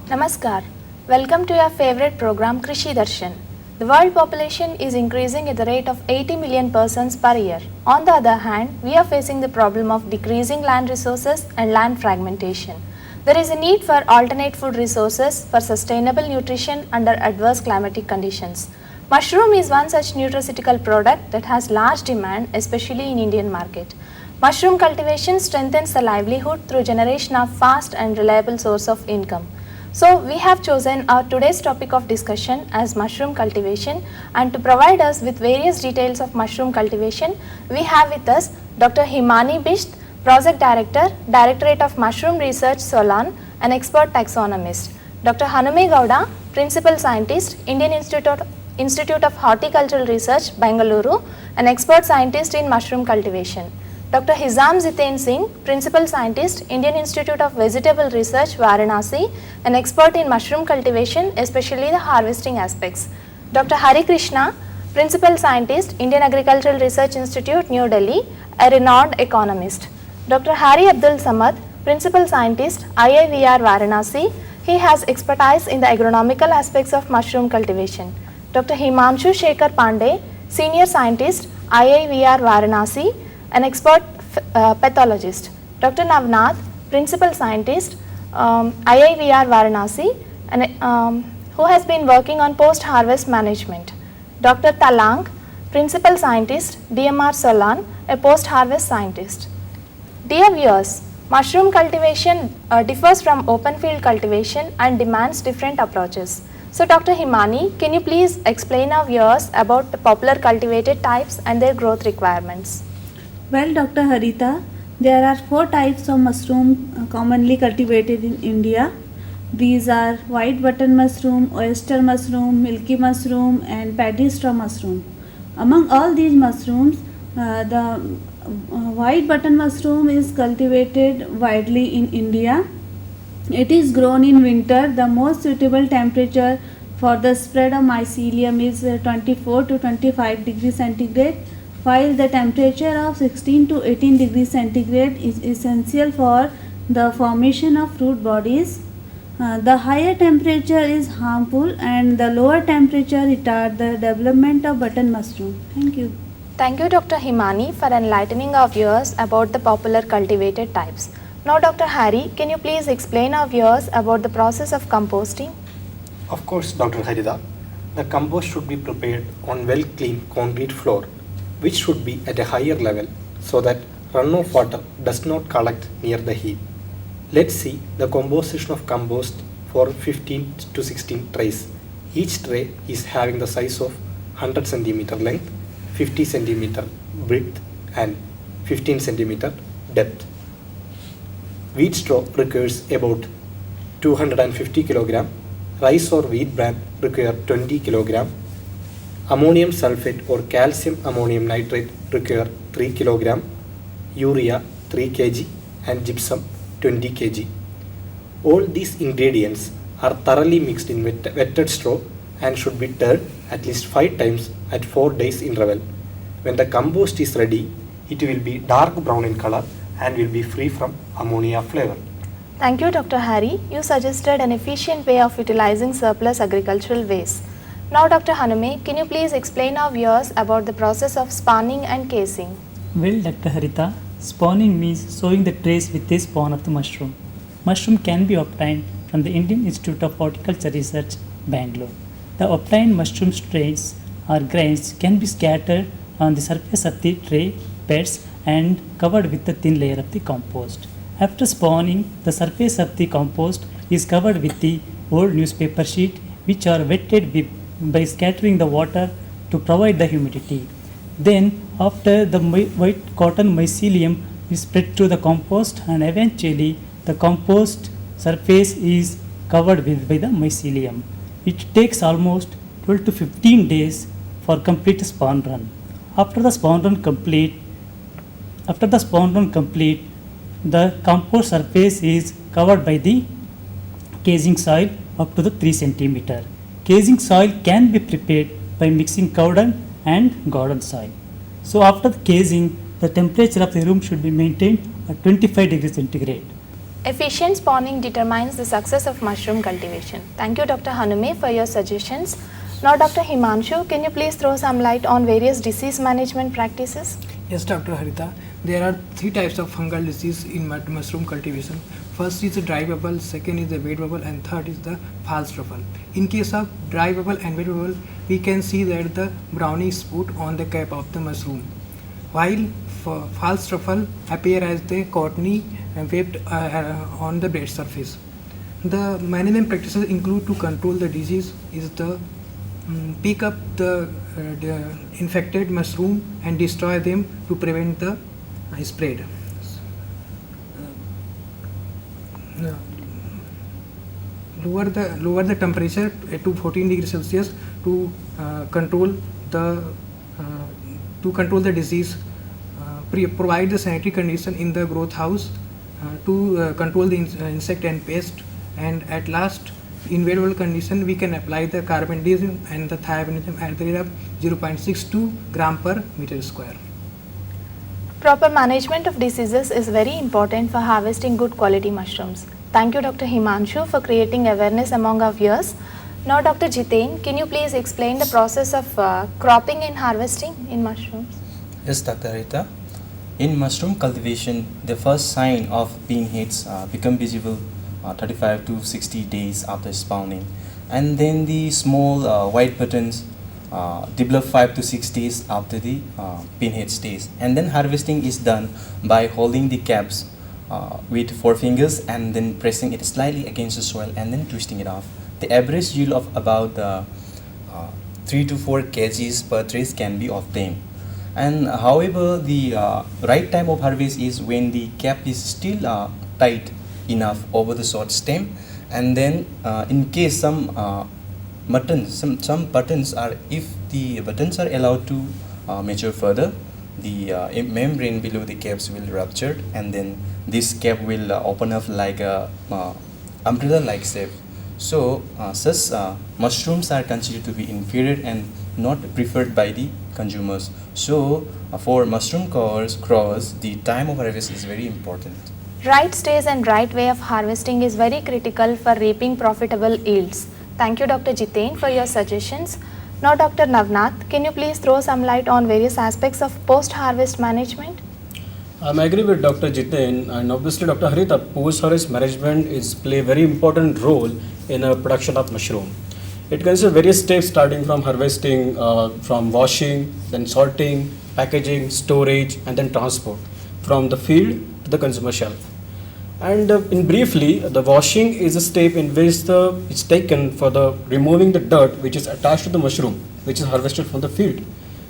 Namaskar. Welcome to your favorite program Krishi Darshan. The world population is increasing at the rate of 80 million persons per year. On the other hand, we are facing the problem of decreasing land resources and land fragmentation. There is a need for alternate food resources for sustainable nutrition under adverse climatic conditions. Mushroom is one such nutraceutical product that has large demand, especially in Indian market. Mushroom cultivation strengthens the livelihood through generation of fast and reliable source of income. So we have chosen our today's topic of discussion as mushroom cultivation, and to provide us with various details of mushroom cultivation, we have with us Dr. Himani Bisht, Project Director, Directorate of Mushroom Research, Solan, an expert taxonomist. Dr. Hanume Gowda, Principal Scientist, Indian Institute of Horticultural Research, Bengaluru, an expert scientist in mushroom cultivation. Dr. Hizam Zitain Singh, Principal Scientist, Indian Institute of Vegetable Research, Varanasi, an expert in mushroom cultivation, especially the harvesting aspects. Dr. Hari Krishna, Principal Scientist, Indian Agricultural Research Institute, New Delhi, a renowned economist. Dr. Hari Abdul Samad, Principal Scientist, IIVR Varanasi, he has expertise in the agronomical aspects of mushroom cultivation. Dr. Himamshu Shekhar Pandey, Senior Scientist, IIVR Varanasi, an expert pathologist. Dr. Navnath, Principal Scientist, IIVR Varanasi, who has been working on post-harvest management. Dr. Talang, Principal Scientist, DMR Solan, a post-harvest scientist. Dear viewers, mushroom cultivation differs from open field cultivation and demands different approaches. So Dr. Himani, can you please explain our viewers about the popular cultivated types and their growth requirements? Well, Dr. Harita, there are 4 types of mushroom commonly cultivated in India. These are white button mushroom, oyster mushroom, milky mushroom, and paddy straw mushroom. Among all these mushrooms, the white button mushroom is cultivated widely in India. It is grown in winter. The most suitable temperature for the spread of mycelium is 24 to 25 degrees centigrade, while the temperature of 16 to 18 degrees centigrade is essential for the formation of fruit bodies. The higher temperature is harmful and the lower temperature retards the development of button mushroom. Thank you. Thank you, Dr. Himani, for enlightening our viewers about the popular cultivated types. Now, Dr. Hari, can you please explain our viewers about the process of composting? Of course, Dr. Harida. The compost should be prepared on well-cleaned concrete floor, which should be at a higher level so that runoff water does not collect near the heap. Let's see the composition of compost for 15 to 16 trays. Each tray is having the size of 100 cm length, 50 cm width and 15 cm depth. Wheat straw requires about 250 kg, rice or wheat bran require 20 kg, ammonium sulfate or calcium ammonium nitrate require 3 kg, urea 3 kg and gypsum 20 kg. All these ingredients are thoroughly mixed in wetted straw and should be stirred at least 5 times at 4 days interval. When the compost is ready, it will be dark brown in color and will be free from ammonia flavor. Thank you, Dr. Hari. You suggested an efficient way of utilizing surplus agricultural waste. Now, Dr. Hanume, can you please explain our viewers about the process of spawning and casing? Well, Dr. Harita, spawning means sowing the trays with the spawn of the mushroom. Mushroom can be obtained from the Indian Institute of Horticultural Research, Bangalore. The obtained mushroom strains or grains can be scattered on the surface of the tray beds and covered with a thin layer of the compost. After spawning, the surface of the compost is covered with the old newspaper sheet, which are wetted by scattering the water to provide the humidity. Then, after the white cotton mycelium is spread to the compost, and eventually the compost surface is covered by the mycelium. It takes almost 12 to 15 days for complete spawn run. After the spawn run complete, the compost surface is covered by the casing soil up to the 3 cm. Casing soil can be prepared by mixing cow dung and garden soil. So after the casing, The temperature of the room should be maintained at 25 degrees centigrade. Efficient spawning determines the success of mushroom cultivation. Thank you, Dr. Hanume, for your suggestions. Now, Dr. Himanshu, can you please throw some light on various disease management practices? Yes, Dr. Harita. There are three types of fungal disease in mushroom cultivation. First is the dry bubble, second is the wet bubble, and third is the false truffle. In case of dry bubble and wet bubble, we can see that the brownish spot on the cap of the mushroom, while false truffle appear as the cottony webbed on the bed surface. The management practices include to control the disease is the pick up the infected mushroom and destroy them to prevent the spread. Lower the temperature to 14 degrees Celsius to control the disease. Provide the sanitary condition in the growth house to control the insect and pest, and at last, in variable condition, we can apply the carbendazim and the thiabenazim at the rate of 0.62 gram per meter square. Proper management of diseases is very important for harvesting good quality mushrooms. Thank you, Dr. Himanshu, for creating awareness among our viewers. Now, Dr. Jiten, can you please explain the process of cropping and harvesting in mushrooms? Yes, Dr. Rita. In mushroom cultivation, the first sign of pinheads become visible 35 to 60 days after spawning, and then the small white buttons develop 5 to 6 days after the pinhead stage. And then harvesting is done by holding the caps with 4 fingers and then pressing it slightly against the soil and then twisting it off. The average yield of about 3 to 4 kgs per trace can be obtained. And however, the right time of harvest is when the cap is still tight enough over the short stem, and then in case some buttons are, if the buttons are allowed to mature further, the membrane below the caps will rupture, and then this cap will open up like a umbrella like shape. So such mushrooms are considered to be inferior and not preferred by the consumers. So for mushroom growers, the time of harvest is very important. Right stage and right way of harvesting is very critical for reaping profitable yields. Thank you, Dr. Jiten, for your suggestions. Now, Dr. Navnath, can you please throw some light on various aspects of post-harvest management? I agree with Dr. Jiten, and obviously Dr. Harita. Post-harvest management play a very important role in the production of mushroom. It consists various steps starting from harvesting, from washing, then sorting, packaging, storage, and then transport from the field to the consumer shelf. And in briefly, the washing is a step in which it's taken for the removing the dirt which is attached to the mushroom, which is harvested from the field.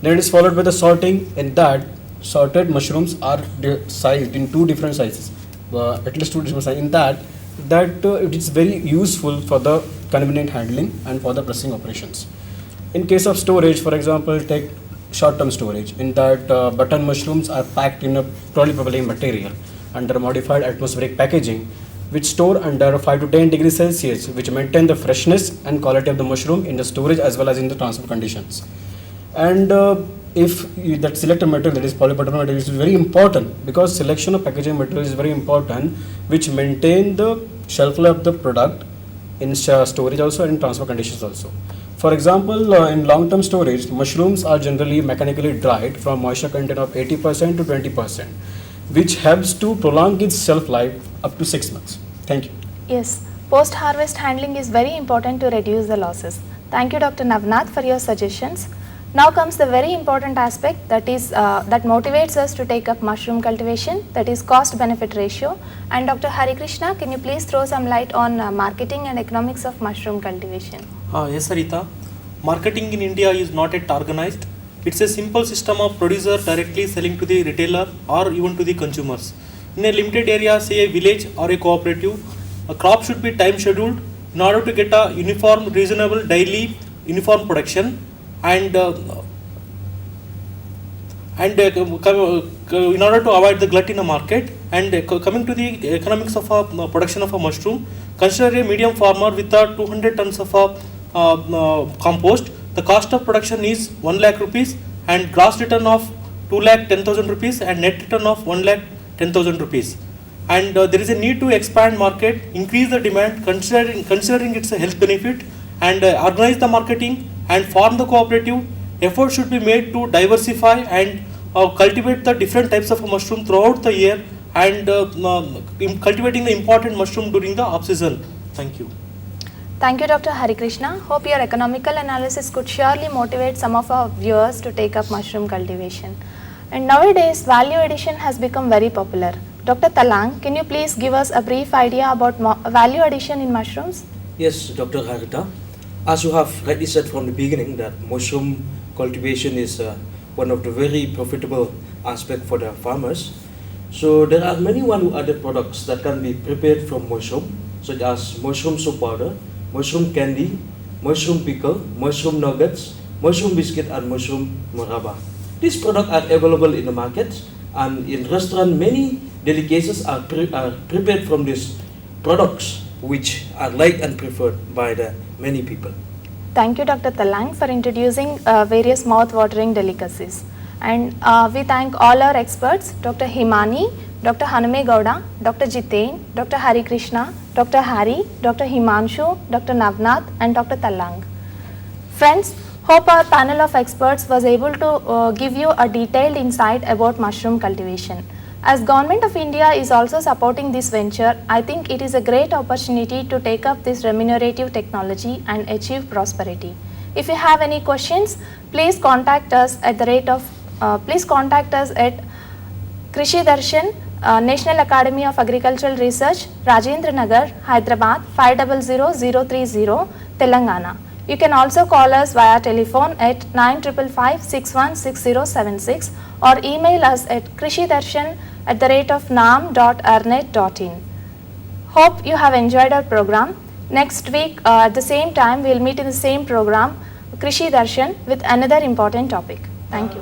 Then it is followed by the sorting. In that, sorted mushrooms are sized in 2 different sizes, at least 2 different sizes. In that it is very useful for the convenient handling and for the pressing operations. In case of storage, for example, take short-term storage. In that, button mushrooms are packed in a polypropylene material under modified atmospheric packaging, which store under 5 to 10 degrees Celsius, which maintain the freshness and quality of the mushroom in the storage as well as in the transport conditions. And if that selected material, that is polypropylene material, is very important, because selection of packaging material is very important, which maintain the shelf life of the product in storage also and in transport conditions also. For example, in long-term storage, mushrooms are generally mechanically dried from moisture content of 80% to 20%, which helps to prolong its shelf life up to 6 months. Thank you. Yes, post-harvest handling is very important to reduce the losses. Thank you, Dr. Navnath, for your suggestions. Now comes the very important aspect that motivates us to take up mushroom cultivation, that is cost-benefit ratio. And Dr. Hari Krishna, can you please throw some light on marketing and economics of mushroom cultivation? Yes, Sarita. Marketing in India is not yet organized. It's a simple system of producer directly selling to the retailer or even to the consumers. In a limited area, say a village or a cooperative, a crop should be time scheduled in order to get a uniform, reasonable, daily uniform production, and in order to avoid the glut in the market. And coming to the economics of production of a mushroom, consider a medium farmer with 200 tons of compost. The cost of production is 1 lakh rupees, and gross return of 2,10,000 rupees and net return of 1,10,000 rupees. And there is a need to expand market, increase the demand, considering its health benefit, and organize the marketing and form the cooperative. Effort should be made to diversify and cultivate the different types of mushroom throughout the year, and cultivating the important mushroom during the off season. Thank you. Thank you, Dr. Hari Krishna. Hope your economical analysis could surely motivate some of our viewers to take up mushroom cultivation. And nowadays, value addition has become very popular. Dr. Talang, can you please give us a brief idea about value addition in mushrooms? Yes, Dr. Harita. As you have rightly said from the beginning, that mushroom cultivation is one of the very profitable aspects for the farmers. So there are many value-added products that can be prepared from mushroom, such as mushroom soup powder, mushroom candy, mushroom pickle, mushroom nuggets, mushroom biscuit, and mushroom murabba. These products are available in the market, and in restaurants many delicacies are prepared from these products, which are liked and preferred by the many people. Thank you, Dr. Talang, for introducing various mouth-watering delicacies. And we thank all our experts, Dr. Himani, Dr. Hanume Gowda, Dr. Jiten, Dr. Hari Krishna, Dr. Hari, Dr. Himanshu, Dr. Navnath, and Dr. Talang. Friends, hope our panel of experts was able to give you a detailed insight about mushroom cultivation. As Government of India is also supporting this venture, I think it is a great opportunity to take up this remunerative technology and achieve prosperity. If you have any questions, please contact us at Krishi Darshan, National Academy of Agricultural Research, Rajendra Nagar, Hyderabad 500030, Telangana. You can also call us via telephone at 9555616076 or email us at krishidarshan@naam.arnet.in. Hope you have enjoyed our program. Next week at the same time we will meet in the same program, Krishi Darshan, with another important topic. Thank you.